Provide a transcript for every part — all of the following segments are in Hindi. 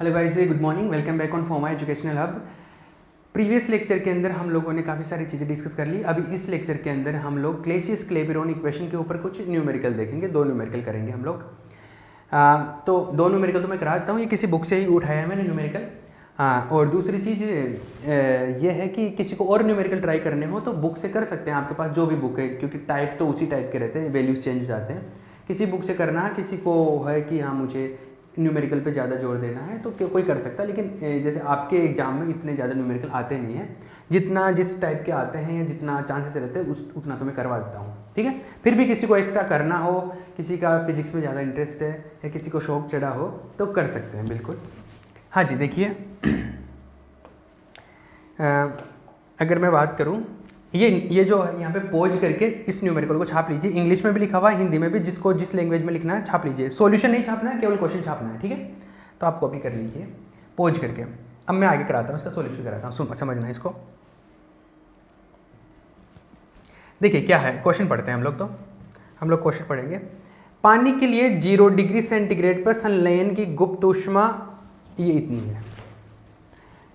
Hello guys, good morning, welcome back on फॉर्मा एजुकेशनल हब। प्रीवियस लेक्चर के अंदर हम लोगों ने काफ़ी सारी चीज़ें डिस्कस कर ली। अभी इस लेक्चर के अंदर हम लोग क्लेसियस-क्लैपेरॉन इक्वेशन के ऊपर कुछ न्यूमेरिकल देखेंगे। 2 न्यूमेरिकल करेंगे हम लोग। तो 2 न्यूमेरिकल तो मैं करा देता हूँ, ये किसी बुक से ही उठाया है मैंने न्यूमेरिकल। और दूसरी चीज़ ये है कि किसी को और न्यूमेरिकल ट्राई करने हो तो बुक से कर सकते हैं, आपके पास जो भी बुक है, क्योंकि टाइप तो उसी टाइप के रहते हैं, वैल्यूज चेंज हो जाते हैं। किसी बुक से करना है, किसी को है कि हाँ मुझे न्यूमेरिकल पे ज़्यादा जोर देना है तो कोई कर सकता है, लेकिन जैसे आपके एग्जाम में इतने ज़्यादा न्यूमेरिकल आते नहीं हैं, जितना जिस टाइप के आते हैं या जितना चांसेस रहते हैं उतना तो मैं करवा देता हूँ। ठीक है, फिर भी किसी को एक्स्ट्रा करना हो, किसी का फिजिक्स में ज़्यादा इंटरेस्ट है या किसी को शौक चढ़ा हो तो कर सकते हैं बिल्कुल। हाँ जी, देखिए अगर मैं बात करूँ, ये जो है यहाँ पे पॉज करके इस न्यूमेरिकल को छाप लीजिए। इंग्लिश में भी लिखा हुआ है, हिंदी में भी, जिसको जिस लैंग्वेज में लिखना है छाप लीजिए। सॉल्यूशन नहीं छापना है, केवल क्वेश्चन छापना है। ठीक है, तो आप कॉपी कर लीजिए पॉज करके। अब मैं आगे कराता हूँ, इसका सॉल्यूशन कराता हूँ, समझना है इसको। देखिए क्या है, क्वेश्चन पढ़ते हैं हम लोग क्वेश्चन पढ़ेंगे। पानी के लिए 0 डिग्री सेंटीग्रेड पर संलयन की गुप्त ऊष्मा ये इतनी है।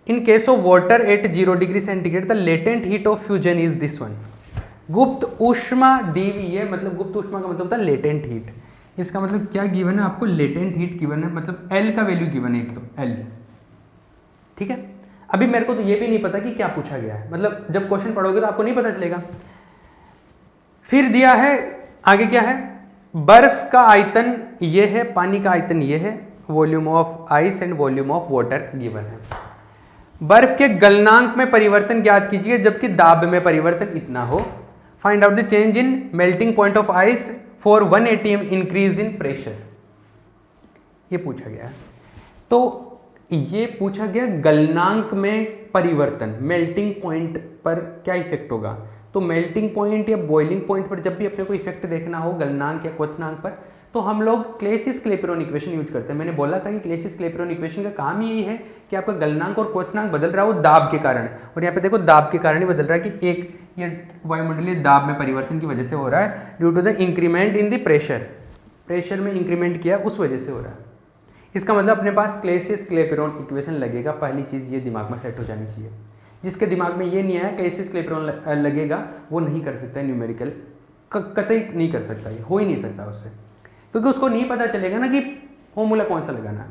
In case of water at 0 degree centigrade the latent heat of fusion is this one। गुप्त ऊष्मा दी हुई है, मतलब गुप्त ऊष्मा का मतलब होता है लेटेंट हीट। इसका मतलब क्या गिवन है आपको, लेटेंट हीट गिवन है, मतलब L का वैल्यू गिवन है, एक तो L। ठीक है, अभी मेरे को तो ये भी नहीं पता कि क्या पूछा गया है, मतलब जब क्वेश्चन पढ़ोगे तो आपको नहीं पता चलेगा। फिर दिया है आगे क्या है, बर्फ का आयतन ये है, पानी का आयतन ये है, volume of ice and volume of water given है। बर्फ के गलनांक में परिवर्तन ज्ञात कीजिए जबकि दाब में परिवर्तन इतना हो। Find out the change in melting point of ice for 1 atm increase in pressure. ये पूछा गया है, तो ये पूछा गया गलनांक में परिवर्तन, मेल्टिंग पॉइंट पर क्या इफेक्ट होगा। तो मेल्टिंग पॉइंट या बॉइलिंग पॉइंट पर जब भी अपने को इफेक्ट देखना हो गलनांक या क्वथनांक पर, तो हम लोग क्लेसियस-क्लैपेरॉन इक्वेशन यूज करते हैं। मैंने बोला था कि क्लेसियस-क्लैपेरॉन इक्वेशन का काम यही है कि आपका गलनांक और क्वथनांक बदल रहा हो दाब के कारण, और यहाँ पे देखो दाब के कारण ही बदल रहा है कि एक ये वायुमंडलीय दाब में परिवर्तन की वजह से हो रहा है, due to the increment in the pressure में इंक्रीमेंट किया उस वजह से हो रहा है। इसका मतलब अपने पास क्लेसियस-क्लैपेरॉन इक्वेशन लगेगा, पहली चीज़ ये दिमाग में सेट हो जानी चाहिए। जिसके दिमाग में ये नहीं आया क्लेसियस-क्लैपेरॉन लगेगा, वो नहीं कर सकता न्यूमेरिकल, कतई नहीं कर सकता, ये हो ही नहीं सकता उससे, क्योंकि उसको नहीं पता चलेगा ना कि फॉर्मूला कौन सा लगाना है।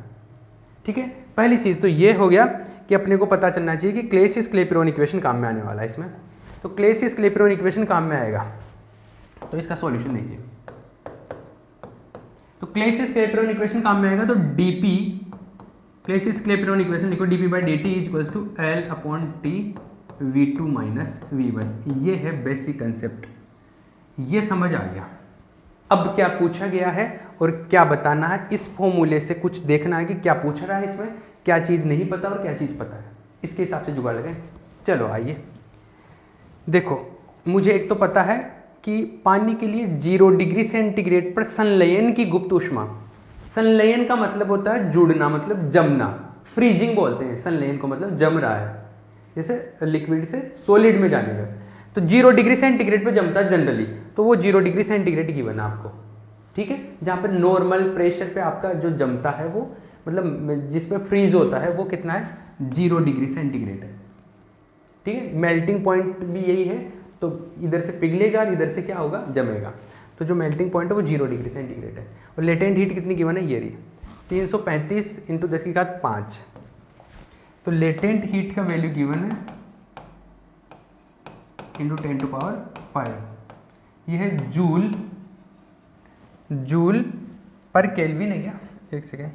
ठीक है, पहली चीज़ तो ये हो गया कि अपने को पता चलना चाहिए कि क्लेसियस-क्लैपेरॉन इक्वेशन काम में आने वाला है इसमें। तो क्लेसियस-क्लैपेरॉन इक्वेशन काम में आएगा, तो इसका सॉल्यूशन देखिए। तो क्लेसियस-क्लैपेरॉन इक्वेशन काम में आएगा, तो dp क्लेसियस-क्लैपेरॉन इक्वेशन लिखो, dp by dt equals to L upon T V2 minus V1। ये है बेसिक कंसेप्ट, ये समझ आ गया। अब क्या पूछा गया है और क्या बताना है, इस फॉर्मूले से कुछ देखना है कि क्या पूछ रहा है इसमें, क्या चीज़ नहीं पता और क्या चीज़ पता है, इसके हिसाब से जुगाड़ लगाएं। चलो आइए देखो, मुझे एक तो पता है कि पानी के लिए 0 डिग्री सेंटीग्रेड पर संलयन की गुप्त ऊष्मा, संलयन का मतलब होता है जुड़ना, मतलब जमना, फ्रीजिंग बोलते हैं संलयन को, मतलब जम रहा है, जैसे लिक्विड से सॉलिड में जाने का। तो 0 डिग्री सेंटीग्रेड पे जमता है जनरली, तो वो 0 डिग्री सेंटीग्रेड गिवन है आपको। ठीक है, जहाँ पे नॉर्मल प्रेशर पे आपका जो जमता है वो, मतलब जिसमें फ्रीज होता है वो कितना है, 0 डिग्री सेंटीग्रेड है। ठीक है, मेल्टिंग पॉइंट भी यही है, तो इधर से पिघलेगा और इधर से क्या होगा, जमेगा। तो जो मेल्टिंग पॉइंट है वो 0 डिग्री सेंटीग्रेड है। और लेटेंट हीट कितनी गिवन है, ये रही 335 × 10⁵ तो लेटेंट हीट का वैल्यू गिवन है × 10⁵। यह है जूल पर केल्विन है क्या, एक सेकेंड,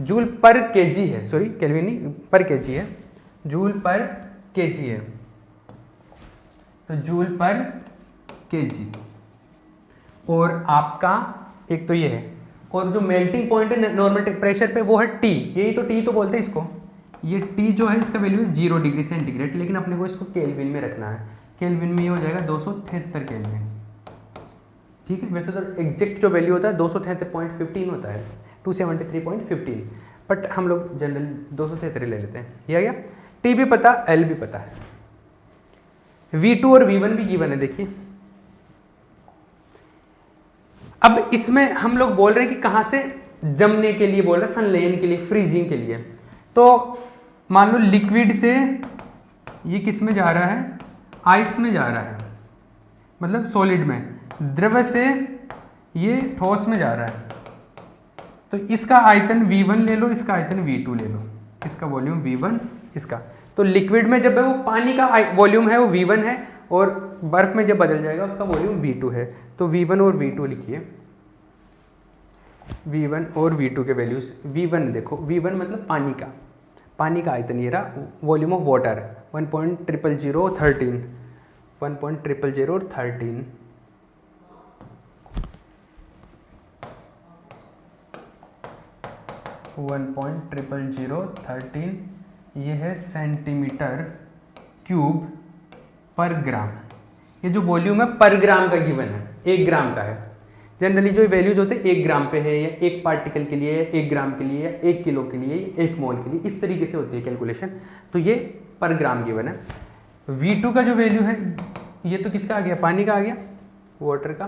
जूल पर केजी है, सॉरी केल्विन नहीं, पर केजी है, जूल पर केजी है, तो जूल पर केजी। और आपका एक तो ये है, और जो मेल्टिंग पॉइंट है नॉर्मल प्रेशर पे वो है T, यही तो T तो बोलते हैं इसको। ये T जो है इसका वैल्यू है 0 डिग्री सेंटीग्रेड, लेकिन अपने को इसको केल्विन में रखना है। केल्विन में ये हो जाएगा 273 केल्विन। ठीक है, वैसे तो एग्जैक्ट जो वैल्यू होता है 273.15 होता है, 273.15, बट हम लोग जनरल 273 ले लेते हैं। ये आ गया, T भी पता, L भी पता है, V2 और V1 भी गिवन है। देखिए अब इसमें हम लोग बोल रहे हैं कि कहाँ से जमने के लिए बोल रहा है, संलयन के लिए, फ्रीजिंग के लिए। तो मान लो लिक्विड से ये किस में जा रहा है, आइस में जा रहा है, मतलब सॉलिड में। द्रव से ये ठोस में जा रहा है, तो इसका आयतन V1 ले लो, इसका आयतन V2 ले लो, इसका वॉल्यूम V1, इसका। तो लिक्विड में जब है वो पानी का वॉल्यूम है वो V1 है, और बर्फ में जब बदल जाएगा उसका वॉल्यूम V2 है। तो V1 और V2 लिखिए, V1 और V2 के वैल्यूज। V1 देखो, V1 मतलब पानी का आयतन, ये रहा वॉल्यूम ऑफ वाटर 1.00013, 1.00013, ये है सेंटीमीटर क्यूब पर ग्राम। ये जो वॉल्यूम है पर ग्राम का गिवन है, 1 ग्राम का है। जनरली जो वैल्यूज होते हैं 1 ग्राम पे है, या 1 पार्टिकल के लिए, 1 ग्राम के लिए, 1 किलो के लिए, 1 मोल के लिए, इस तरीके से होती है कैलकुलेशन। तो ये पर ग्राम गिवन है। V2 का जो वैल्यू है, ये तो किसका आ गया, पानी का आ गया, वाटर का।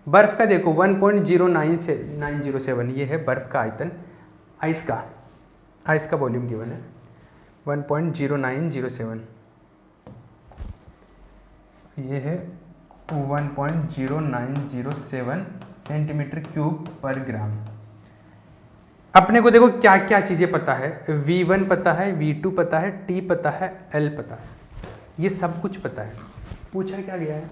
बर्फ का देखो 1.0907, ये है बर्फ का आयतन। आइस का वॉल्यूम गिवन है 1.0907, ये है 1.0907 सेंटीमीटर क्यूब पर ग्राम। अपने को देखो क्या क्या चीज़ें पता है, V1 पता है, V2 पता है, T पता है, L पता है, ये सब कुछ पता है। पूछा क्या गया है,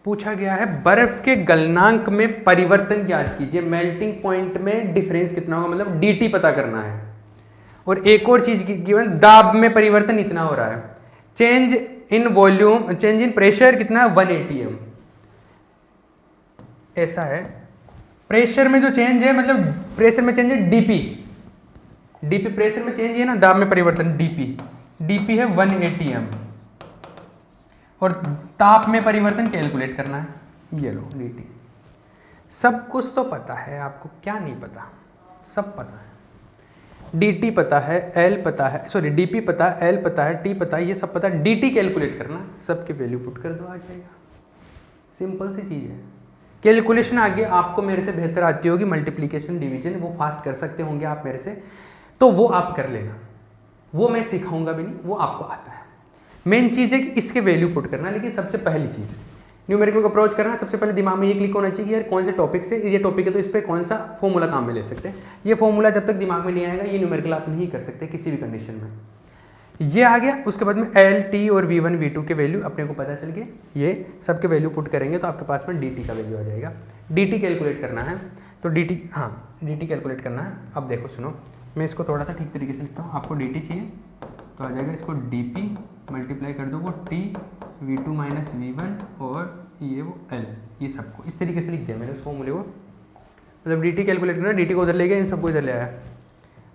पूछा गया है बर्फ के गलनांक में परिवर्तन ज्ञात कीजिए, मेल्टिंग पॉइंट में डिफरेंस कितना होगा, मतलब dt पता करना है। और एक और चीज गिवन, दाब में परिवर्तन इतना हो रहा है, change in volume, change in pressure कितना है 1 atm, ऐसा है। प्रेशर में जो चेंज है, मतलब प्रेशर में चेंज है dp प्रेशर में चेंज है ना, दाब में परिवर्तन dp है 1 atm, और ताप में परिवर्तन कैलकुलेट करना है, ये लो dt। सब कुछ तो पता है आपको, क्या नहीं पता, सब पता है। dt पता है, L पता है, सॉरी dp पता है, L पता है, T पता है, ये सब पता है। dt कैलकुलेट करना, सबके वैल्यू पुट कर दो, आ जाएगा। सिंपल सी चीज़ है। कैलकुलेशन आगे आपको मेरे से बेहतर आती होगी, मल्टीप्लिकेशन डिवीजन वो फास्ट कर सकते होंगे आप मेरे से, तो वो आप कर लेना, वो मैं सिखाऊंगा भी नहीं, वो आपको आता है। मेन चीज़ है कि इसके वैल्यू पुट करना। लेकिन सबसे पहली चीज़ न्यूमेरिकल को अप्रोच करना, सबसे पहले दिमाग में ये क्लिक होना चाहिए कि यार कौन से टॉपिक से, ये टॉपिक है तो इस पर कौन सा फॉर्मूला काम में ले सकते हैं। ये फॉर्मूला जब तक दिमाग में नहीं आएगा ये न्यूमेरिकल आप नहीं कर सकते किसी भी कंडीशन में। ये आ गया, उसके बाद में L, T और V1 V2 के वैल्यू अपने को पता चल गए, ये सब के वैल्यू पुट करेंगे तो आपके पास में dt का वैल्यू आ जाएगा। dt कैलकुलेट करना है तो dt, हाँ dt कैलकुलेट करना है। अब देखो सुनो, मैं इसको थोड़ा सा ठीक तरीके से लिखता हूँ। आपको dt चाहिए तो आ जाएगा, इसको dp मल्टीप्लाई कर दो वो t, V2 माइनस V1 और ये वो L, ये सबको इस तरीके से लिख दिया मैंने उस फॉर्मूले को। मतलब dt कैलकुलेट करना, dt को उधर ले गया, इन सबको इधर ले आया।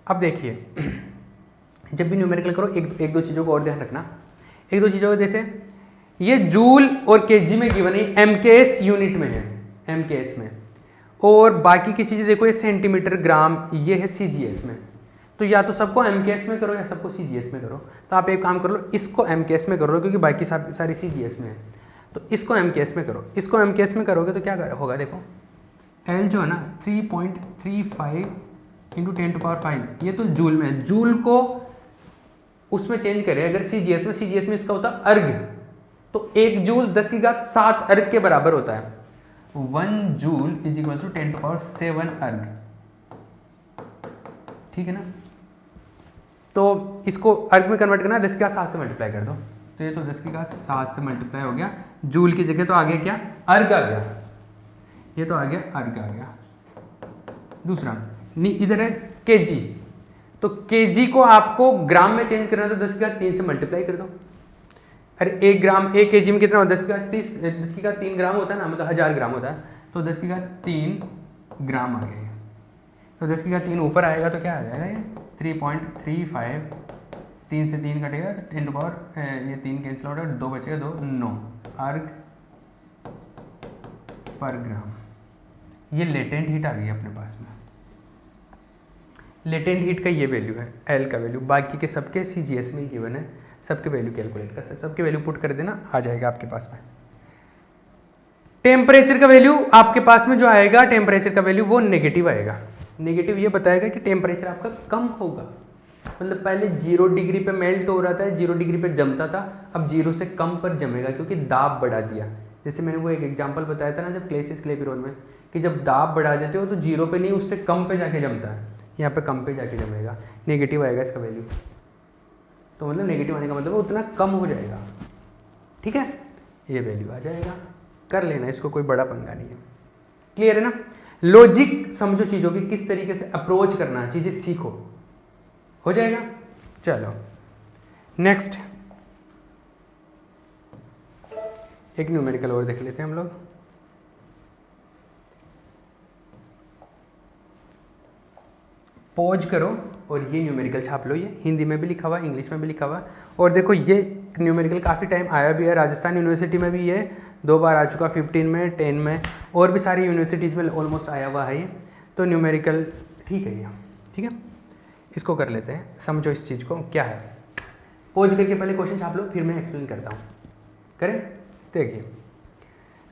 अब देखिए जब भी न्यूमेरिकल करो एक दो चीज़ों को और ध्यान रखना, एक दो चीज़ों को, जैसे ये जूल और केजी में गिवन है, MKS यूनिट में है, MKS में, और बाकी की चीज़ें देखो ये सेंटीमीटर, ग्राम, ये है CGS में। तो या तो सबको MKS में करो या सबको CGS में करो। तो आप एक काम कर लो, इसको MKS में कर लो क्योंकि बाकी सारी CGS में है, तो इसको MKS में करो। इसको MKS में करोगे तो क्या होगा, देखो L जो है ना 3.35 इंटू 10⁵, ये तो जूल में है। जूल को उसमें चेंज करें अगर CGS में इसका होता है अर्ग, तो 1 जूल 10⁷ अर्ग के बराबर होता है। 1 जूल इज इक्वल टू 10⁷ अर्ग, ठीक है ना। तो इसको अर्ग में कन्वर्ट करना, 10⁷ से मल्टीप्लाई कर दो, तो ये तो 10⁷ से मल्टीप्लाई हो गया, जूल की जगह तो आ गया क्या, अर्ग आ गया, ये तो आ गया अर्ग आ गया। दूसरा इधर है केजी, तो केजी को आपको ग्राम में चेंज करना तो 10⁻³ से मल्टीप्लाई कर दो। अरे 1 ग्राम 1 केजी में कितना होता है, 10⁻³ ग्राम होता है ना, मतलब 1000 ग्राम होता है, तो 10⁻³ ग्राम आ गया। तो 10⁻³ ऊपर आएगा तो क्या आ जाएगा, ये 3.35, 3 से 3 कटेगा, 10⁻, ये 3 कैंसिल हो जाएगा, 2 बचेगा, 2 9 अर्ग पर ग्राम। ये लेटेंट हीट आ गई अपने पास में, लेटेंट हीट का ये वैल्यू है, L का वैल्यू। बाकी के सबके CGS में गिवन है, सबके वैल्यू कैलकुलेट कर सकते, सबके वैल्यू पुट कर देना, आ जाएगा आपके पास में। टेम्परेचर का वैल्यू आपके पास में जो आएगा, टेम्परेचर का वैल्यू वो नेगेटिव आएगा। नेगेटिव ये बताएगा कि टेम्परेचर आपका कम होगा। मतलब पहले 0 डिग्री पे मेल्ट हो रहा था, 0 डिग्री पे जमता था, अब 0 से कम पर जमेगा क्योंकि दाब बढ़ा दिया। जैसे मैंने वो एक एग्जांपल बताया था ना जब क्लेसिस क्लेपिरोन में, कि जब दाब बढ़ा देते हो तो 0 पे नहीं उससे कम पे जाके जमता है, यहाँ पे कम पे जाके जमेगा, नेगेटिव आएगा इसका वैल्यू। तो मतलब नेगेटिव आने का मतलब उतना कम हो जाएगा। ठीक है, ये वैल्यू आ जाएगा, कर लेना, इसको कोई बड़ा पंगा नहीं है। क्लियर है ना? लॉजिक समझो चीज़ों की, किस तरीके से अप्रोच करना है, चीज़ें सीखो, हो जाएगा। चलो नेक्स्ट एक न्यूमेरिकल और देख लेते हैं हम लोग। पॉज करो और ये न्यूमेरिकल छाप लो। ये हिंदी में भी लिखा हुआ, इंग्लिश में भी लिखा हुआ। और देखो ये न्यूमेरिकल काफ़ी टाइम आया भी है, राजस्थान यूनिवर्सिटी में भी ये 2 बार आ चुका, 15 में, 10 में, और भी सारी यूनिवर्सिटीज़ में ऑलमोस्ट आया हुआ है ये। तो न्यूमेरिकल ठीक है ये, ठीक है, इसको कर लेते हैं, समझो इस चीज़ को क्या है। पॉज करके पहले क्वेश्चन छाप लो, फिर मैं एक्सप्लेन करता हूँ। करें? देखिए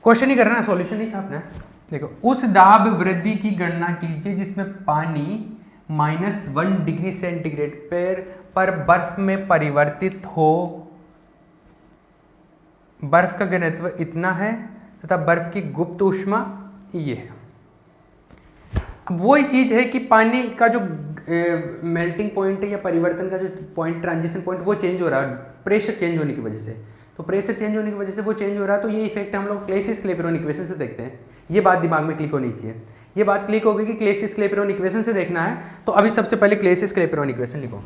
क्वेश्चन ही करना है, सॉल्यूशन नहीं छापना है। देखो, उस दाब वृद्धि की गणना कीजिए जिसमें पानी -1 डिग्री सेंटीग्रेड पर बर्फ में परिवर्तित हो। बर्फ का घनत्व इतना है तथा बर्फ की गुप्त ऊष्मा ये है। अब वही चीज है कि पानी का जो मेल्टिंग पॉइंट है या परिवर्तन का जो पॉइंट, ट्रांजिशन पॉइंट, वो चेंज हो रहा है प्रेशर चेंज होने की वजह से। तो प्रेशर चेंज होने की वजह से वो चेंज हो रहा है, तो ये इफेक्ट हम लोग क्लेसिस क्लेपिरोन इक्वेशन से देखते हैं। ये बात दिमाग में क्लिक होनी चाहिए। ये बात क्लिक होगी कि क्लेसिस क्लेपिरोन इक्वेशन से देखना है, तो अभी सबसे पहले क्लेसिस क्लेपिरोन इक्वेशन लिखो।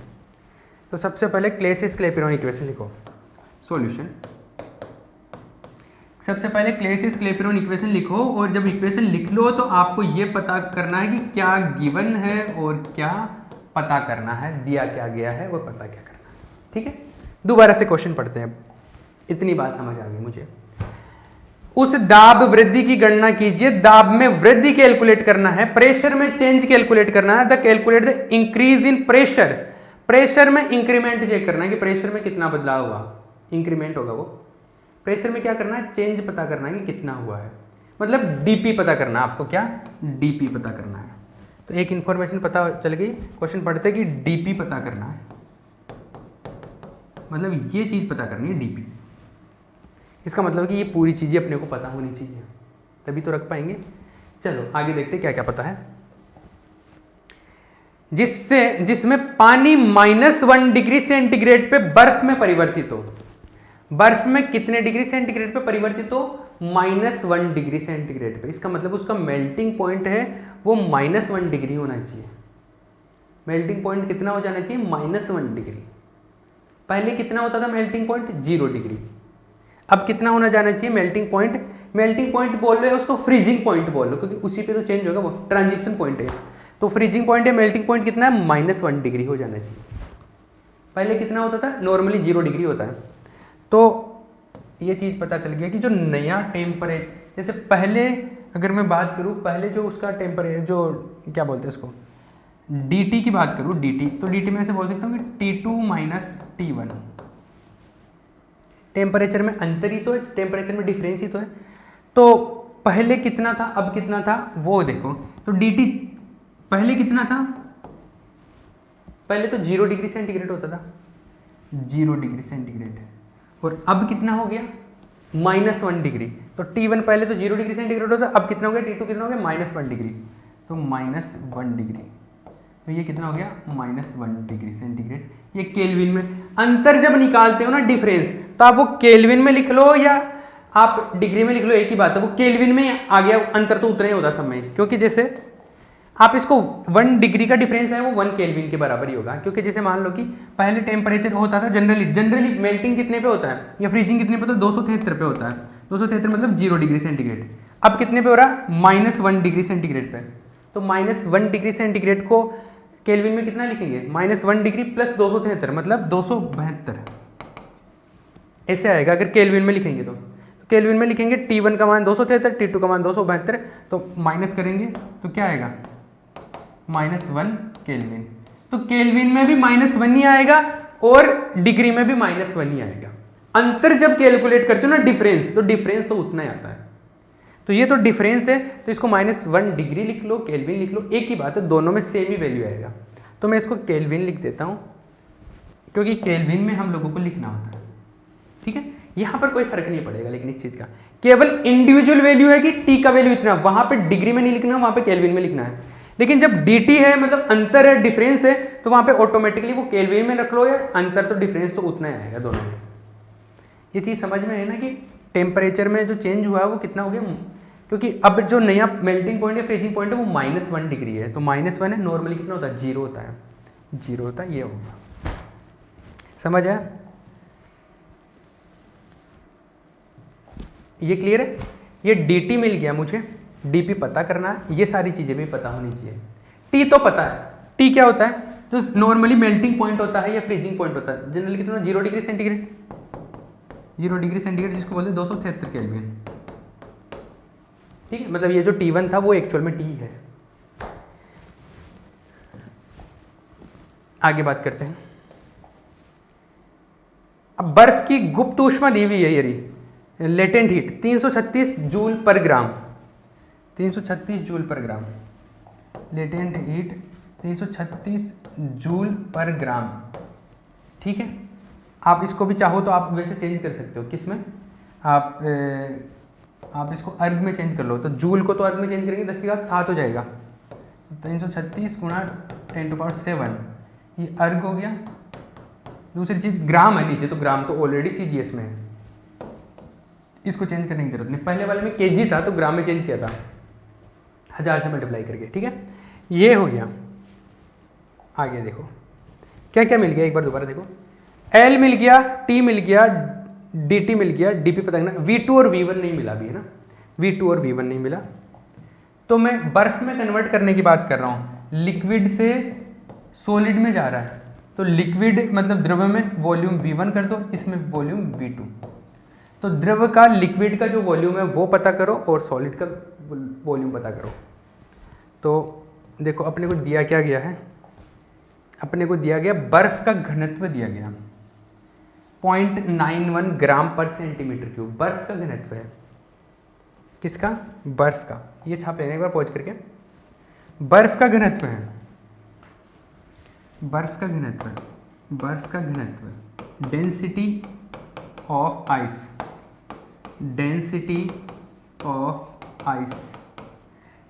तो सबसे पहले क्लेसिस क्लेपिरोन इक्वेशन लिखो, सॉल्यूशन। सबसे पहले क्लेसिस क्लेपिरोन इक्वेशन लिखो, और जब इक्वेशन लिख लो तो आपको ये पता करना है कि क्या गिवन है और क्या पता करना है, दिया क्या गया है वो पता क्या करना है। ठीक है, दोबारा से क्वेश्चन पढ़ते हैं, इतनी बात समझ आ गई मुझे। उस दाब वृद्धि की गणना कीजिए, दाब में वृद्धि कैलकुलेट करना है, प्रेशर में चेंज कैलकुलेट करना है। The calculate the increase in pressure, pressure में इंक्रीमेंट चेक करना है कि प्रेशर में कितना बदलाव हुआ, इंक्रीमेंट होगा वो। प्रेशर में क्या करना है, चेंज पता करना है कि कितना हुआ है, मतलब डीपी पता करना है आपको, क्या डीपी पता करना है। तो एक इंफॉर्मेशन पता चल गई क्वेश्चन पढ़ते कि डीपी पता करना है, मतलब ये चीज पता करनी है डीपी। इसका मतलब कि ये पूरी चीजें अपने को पता होनी चाहिए, तभी तो रख पाएंगे। चलो आगे देखते क्या क्या पता है। जिसमें पानी -1 डिग्री सेंटीग्रेड पे बर्फ में परिवर्तित हो। बर्फ में कितने डिग्री सेंटीग्रेड पे परिवर्तित हो, -1 डिग्री सेंटीग्रेड पे। इसका मतलब उसका मेल्टिंग पॉइंट है वो -1 डिग्री होना चाहिए। मेल्टिंग पॉइंट कितना हो जाना चाहिए, -1 डिग्री। पहले कितना होता था मेल्टिंग पॉइंट, 0 डिग्री। अब कितना होना जाना चाहिए मेल्टिंग पॉइंट। मेल्टिंग पॉइंट बोल रहे हो उसको फ्रीजिंग पॉइंट बोल लो, क्योंकि उसी पे तो चेंज होगा, वो ट्रांजिशन पॉइंट है। तो फ्रीजिंग पॉइंट है, मेल्टिंग पॉइंट कितना है, -1 डिग्री हो जाना चाहिए। पहले कितना होता था, नॉर्मली 0 डिग्री होता है। तो ये चीज़ पता चल गया कि जो नया टेम्परेचर, जैसे पहले अगर मैं बात करूँ, पहले जो उसका टेम्परेचर, जो क्या बोलते हैं उसको, dt की बात करूँ, dt, तो dt में ऐसे बोल सकता हूँ कि T2 - T1। टेम्परेचर में अंतर ही तो है, टेम्परेचर में डिफरेंस ही तो है। तो पहले कितना था, अब कितना था, वो देखो। तो dt पहले कितना था, पहले तो 0 डिग्री सेंटीग्रेड होता था, 0 डिग्री सेंटीग्रेड, और अब कितना हो गया, -1 डिग्री। तो T1 पहले तो 0 डिग्री सेंटीग्रेड होता, अब कितना हो गया, T2 कितना हो गया, -1 डिग्री। तो -1 डिग्री, तो ये कितना हो गया, -1 डिग्री सेंटीग्रेड। ये केल्विन में अंतर जब निकालते हो ना, डिफरेंस, तो आप वो केल्विन में लिख लो या आप डिग्री में लिख लो, एक ही बात है। वो केल्विन में आ गया, अंतर तो उतना ही होता सब में, क्योंकि जैसे आप इसको 1 डिग्री का डिफरेंस है वो 1 केल्विन के बराबर ही होगा। क्योंकि जैसे मान लो कि पहले टेम्परेचर होता था जनरली मेल्टिंग कितने पे होता है या फ्रीजिंग कितने पे होता है, 273 पे होता है। 273 मतलब 0 डिग्री सेंटीग्रेड। अब कितने पे हो रहा है, -1 डिग्री सेंटीग्रेड पे। तो -1 डिग्री सेंटीग्रेड को केल्विन में कितना लिखेंगे, -1 डिग्री प्लस 273 मतलब 272 ऐसे आएगा अगर केल्विन में लिखेंगे। तो केल्विन में लिखेंगे T1 का मान 273, T2 का मान 272, तो माइनस करेंगे तो क्या आएगा, -1 केल्विन। तो केल्विन में भी -1 ही आएगा और डिग्री में भी -1 ही आएगा। अंतर जब कैलकुलेट करते हो ना डिफरेंस, तो डिफरेंस तो उतना ही आता है। तो ये तो डिफरेंस है, तो इसको -1 डिग्री लिख लो, केल्विन लिख लो, एक ही बात है, दोनों में सेम ही वैल्यू आएगा। तो मैं इसको केल्विन लिख देता हूँ, क्योंकि केल्विन में हम लोगों को लिखना होता है, ठीक है। यहाँ पर कोई फर्क नहीं पड़ेगा, लेकिन इस चीज़ का केवल इंडिविजुअल वैल्यू है कि टी का वैल्यू इतना, वहाँ पे डिग्री में नहीं लिखना, वहाँ पे केल्विन में लिखना है। लेकिन जब dt है, मतलब अंतर है, डिफरेंस है, तो वहाँ पे ऑटोमेटिकली वो केल्विन में रख लो, या अंतर तो डिफरेंस तो उतना ही आएगा दोनों में। ये चीज़ समझ में है ना कि टेम्परेचर में जो चेंज हुआ है वो कितना हो गया, क्योंकि अब जो नया मेल्टिंग पॉइंट या फ्रीजिंग पॉइंट है वो -1 डिग्री है, तो -1 है, नॉर्मली कितना होता है 0 होता है, 0 होता है, ये होगा। समझ आया? ये क्लियर है? ये dt मिल गया मुझे, dp पता करना है, ये सारी चीज़ें भी पता होनी चाहिए। t तो पता है, t क्या होता है, जो नॉर्मली मेल्टिंग पॉइंट होता है या फ्रीजिंग पॉइंट होता है, जनरली कितना 0 डिग्री सेंटीग्रेड, 0 डिग्री सेंटीग्रेड जिसको बोलते हैं 273 केल्विन, ठीक है। मतलब ये जो T1 था वो एक्चुअल में T है। आगे बात करते हैं। अब बर्फ की गुप्त ऊष्मा दी हुई है, ये लेटेंट हीट 336 जूल पर ग्राम, 336 जूल पर ग्राम, लेटेंट हीट 336 जूल पर ग्राम, ठीक है। आप इसको भी चाहो तो आप वैसे चेंज कर सकते हो, किस में, आप इसको अर्ग में चेंज कर लो, तो जूल को तो अर्ग में चेंज करेंगे 10 की घात 7 हो जाएगा, 336 गुणा 10⁷, ये अर्ग हो गया। दूसरी चीज़ ग्राम है नीचे, तो ग्राम तो ऑलरेडी CGS में है, इसको चेंज करने की जरूरत नहीं। पहले वाले में kg था तो ग्राम में चेंज किया था 1000 से मल्टीप्लाई करके, ठीक है। ये हो गया। आगे देखो क्या क्या मिल गया, एक बार दोबारा देखो, L मिल गया, T मिल गया, dt मिल गया, dp पता करना, V2 और V1 नहीं मिला अभी, है ना, V2 और V1 नहीं मिला। तो मैं बर्फ में कन्वर्ट करने की बात कर रहा हूँ, लिक्विड से सॉलिड में जा रहा है, तो लिक्विड मतलब द्रव में वॉल्यूम V1 कर दो, इसमें वॉल्यूम V2। तो द्रव का लिक्विड का जो वॉल्यूम है वो पता करो और सॉलिड का वॉल्यूम पता करो। तो देखो अपने को दिया क्या गया है, अपने को दिया गया बर्फ का घनत्व दिया गया 0.91 ग्राम पर सेंटीमीटर क्यूब, बर्फ का घनत्व है, किसका, बर्फ का। ये छाप लेना एक बार पॉज करके, बर्फ का घनत्व है, बर्फ का घनत्व, बर्फ का घनत्व, density of ice, density of ice,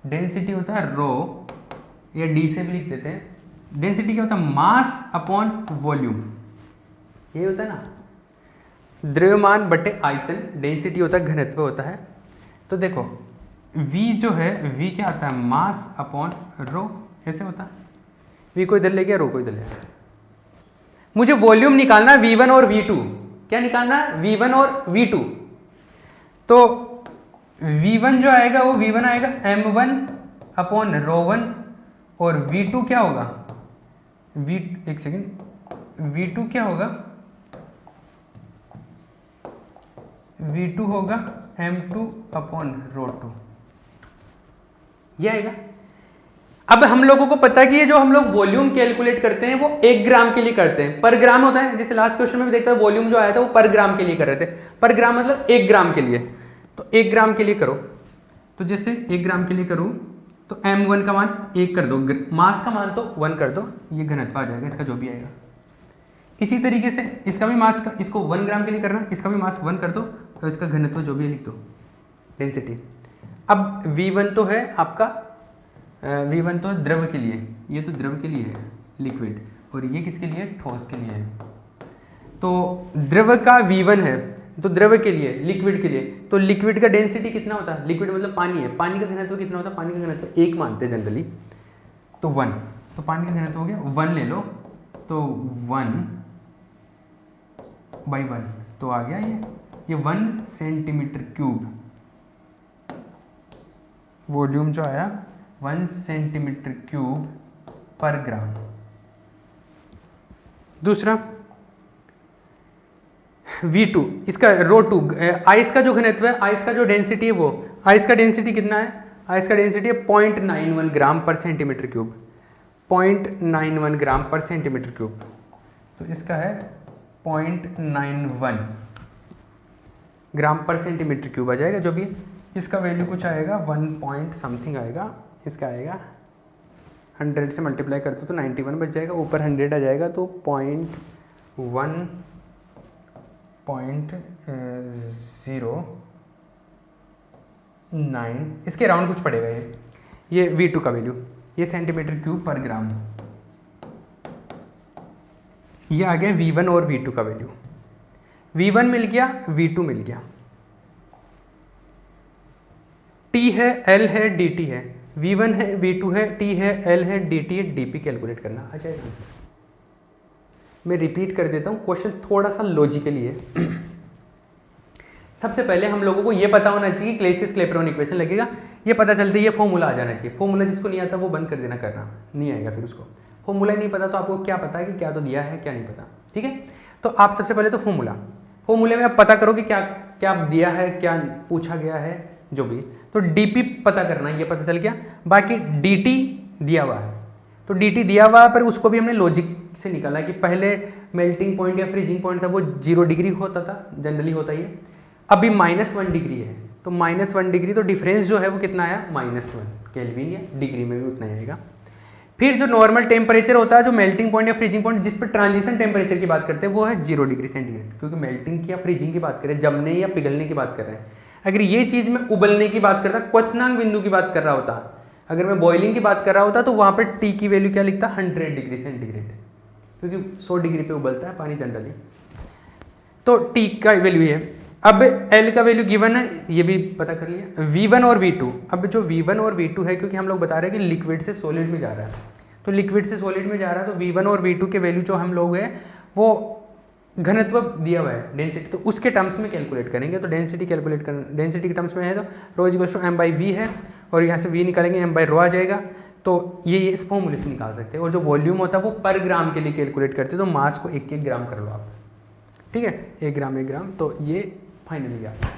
density होता है रो, या डी से भी लिख देते हैं। डेंसिटी क्या होता है, मास अपॉन वॉल्यूम, ये होता है ना, द्रव्यमान बटे आयतन, डेंसिटी होता है घनत्व होता है। तो देखो V जो है, V क्या आता है, मास अपॉन रो, ऐसे होता है, V को इधर ले गया, रो को इधर ले गया। मुझे वॉल्यूम निकालना है V1 और V2, क्या निकालना है, V1 और V2। तो V1 जो आएगा वो V1 आएगा m1 अपॉन ρ1, और V2 क्या होगा, एक सेकेंड, V2 क्या होगा, V2 होगा m2 अपॉन ρ2, ये आएगा। अब हम लोगों को पता है कि ये जो हम लोग वॉल्यूम कैलकुलेट करते हैं वो 1 ग्राम के लिए करते हैं, पर ग्राम होता है, जैसे लास्ट क्वेश्चन में भी देखता है वॉल्यूम जो आया था वो पर ग्राम के लिए कर रहे थे, पर ग्राम मतलब 1 ग्राम के लिए। तो 1 ग्राम के लिए करो, तो जैसे 1 ग्राम के लिए करूँ तो m1 का मान 1 कर दो, मास का मान तो 1 कर दो, ये घनत्व आ जाएगा इसका जो भी आएगा। इसी तरीके से इसका भी मास का, इसको 1 ग्राम के लिए करना, इसका भी मास 1 कर दो, तो इसका घनत्व जो भी लिख दो, डेंसिटी। अब V1 तो है आपका, V1 तो द्रव के लिए, ये तो द्रव के लिए है लिक्विड, और ये किसके लिए, ठोस के लिए है। तो द्रव का V1 है, तो द्रव के लिए, लिक्विड के लिए, तो लिक्विड का डेंसिटी कितना होता है, लिक्विड मतलब पानी है, पानी का घनत्व कितना होता है, पानी का घनत्व 1 मानते हैं जनरली, तो 1, तो पानी का घनत्व हो गया 1 ले लो, तो 1/1, तो आ गया ये 1 सेंटीमीटर क्यूब, वॉल्यूम जो आया 1 सेंटीमीटर क्यूब पर ग्राम। दूसरा V2, इसका ρ2, आइस का जो घनत्व है, आइस का जो डेंसिटी है, वो आइस का डेंसिटी कितना है, आइस का डेंसिटी है 0.91 ग्राम पर सेंटीमीटर क्यूब, 0.91 ग्राम पर सेंटीमीटर क्यूब, तो इसका है 0.91 ग्राम पर सेंटीमीटर क्यूब आ जाएगा जो भी। इसका वैल्यू कुछ आएगा 1 पॉइंट समथिंग आएगा, इसका आएगा 100 से मल्टीप्लाई करते तो 91 बच जाएगा, ऊपर 100 आ जाएगा तो 0.09 इसके अराउंड कुछ पड़ेगा ये V2 का वैल्यू, ये सेंटीमीटर क्यूब पर ग्राम। ये आ गया V1 और V2 का वैल्यू, V1 मिल गया, V2 मिल गया, T है, L है, DT है, V1 है, V2 है, T है, L है, DT है, DP कैलकुलेट करना आ जाएगा आंसर। मैं रिपीट कर देता हूँ, क्वेश्चन थोड़ा सा लॉजिकली है। सबसे पहले हम लोगों को ये पता होना चाहिए क्लेसियस क्लेपेरॉन इक्वेशन लगेगा, ये पता चलते ये फॉर्मूला आ जाना चाहिए। फॉर्मूला जिसको नहीं आता वो बंद कर देना, करना नहीं आएगा फिर उसको। फॉर्मूला ही नहीं पता तो आपको क्या पता है कि क्या तो दिया है क्या नहीं पता, ठीक है। तो आप सबसे पहले तो फॉर्मूले में आप पता करो कि क्या क्या दिया है, क्या पूछा गया है, जो भी। तो डीपी पता करना, ये पता चल गया। बाकी डीटी दिया हुआ है, तो डीटी दिया हुआ है, पर उसको भी हमने लॉजिक से निकाला कि पहले मेल्टिंग पॉइंट या फ्रीजिंग पॉइंट था वो 0 डिग्री होता था, जनरली होता ही है, अभी -1 डिग्री है, तो -1 डिग्री, तो डिफरेंस जो है वो कितना आया, -1 केल्विन, या डिग्री में भी उतना ही आएगा। फिर जो नॉर्मल टेम्परेचर होता है, जो मेल्टिंग पॉइंट या फ्रीजिंग पॉइंट जिस पर ट्रांजिशन टेम्परेचर की बात करते हैं, वो है 0 डिग्री सेंटीग्रेड, क्योंकि मेल्टिंग की या फ्रीजिंग की बात करें, जमने या पिघलने की बात कर रहे हैं। अगर ये चीज़ में उबलने की बात करता, क्वथनांक बिंदु की बात कर रहा होता, अगर मैं बॉइलिंग की बात कर रहा होता, तो वहाँ पर टी की वैल्यू क्या लिखता, 100 डिग्री सेंटीग्रेड, क्योंकि 100 डिग्री पे उबलता है पानी जनरली, तो टी का वैल्यू है। अब L का वैल्यू गिवन है, ये भी पता कर लिया। V1 और V2, अब जो V1 और V2 है, क्योंकि हम लोग बता रहे हैं कि लिक्विड से सॉलिड में जा रहा है, तो लिक्विड से सॉलिड में जा रहा है, तो V1 और V2 के वैल्यू जो हम लोग हैं वो घनत्व दिया हुआ है, डेंसिटी, तो उसके टर्म्स में कैलकुलेट करेंगे। तो डेंसिटी कैलकुलेट कर, डेंसिटी के टर्म्स में है तो ρ m/v है, और यहाँ से v निकालेंगे m/ρ आ जाएगा, तो ये इस फॉर्मूले से निकाल सकते हैं। और जो वॉल्यूम होता है वो पर ग्राम के लिए कैलकुलेट करते हैं, तो मास को 1-1 ग्राम कर लो आप, ठीक है, 1 ग्राम, तो ये फाइनली आ गया।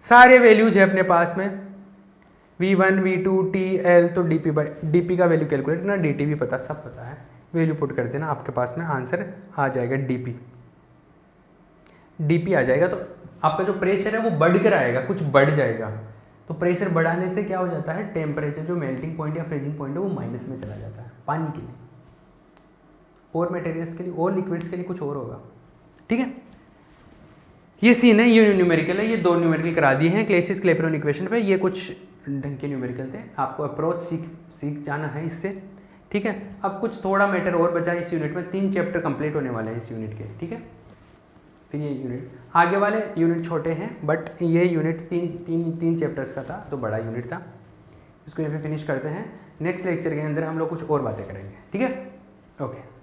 सारे वैल्यूज है अपने पास में, V1, V2, T, L, तो DP का वैल्यू कैलकुलेट करना, DT भी पता, सब पता है, वैल्यू पुट कर देना, आपके पास में आंसर आ जाएगा DP आ जाएगा। तो आपका जो प्रेशर है वो बढ़कर आएगा, कुछ बढ़ जाएगा, तो प्रेशर बढ़ाने से क्या हो जाता है, टेम्परेचर जो मेल्टिंग पॉइंट या फ्रीजिंग पॉइंट है वो माइनस में चला जाता है, पानी के लिए, और मटेरियल्स के लिए, और लिक्विड्स के लिए कुछ और होगा, ठीक है। ये सीन है, ये न्यूमेरिकल है, ये 2 न्यूमेरिकल करा दिए हैं क्लेसियस क्लेपेरॉन इक्वेशन पे। ये कुछ ढंग के न्यूमेरिकल थे, आपको अप्रोच सीख जाना है इससे, ठीक है। अब कुछ थोड़ा मैटर और बचा इस यूनिट में, 3 चैप्टर कंप्लीट होने वाले हैं इस यूनिट के, ठीक है। फिर ये यूनिट, आगे वाले यूनिट छोटे हैं, बट ये यूनिट तीन चैप्टर्स का था, तो बड़ा यूनिट था। इसको यहाँ पे फिनिश करते हैं, नेक्स्ट लेक्चर के अंदर हम लोग कुछ और बातें करेंगे, ठीक है, ओके।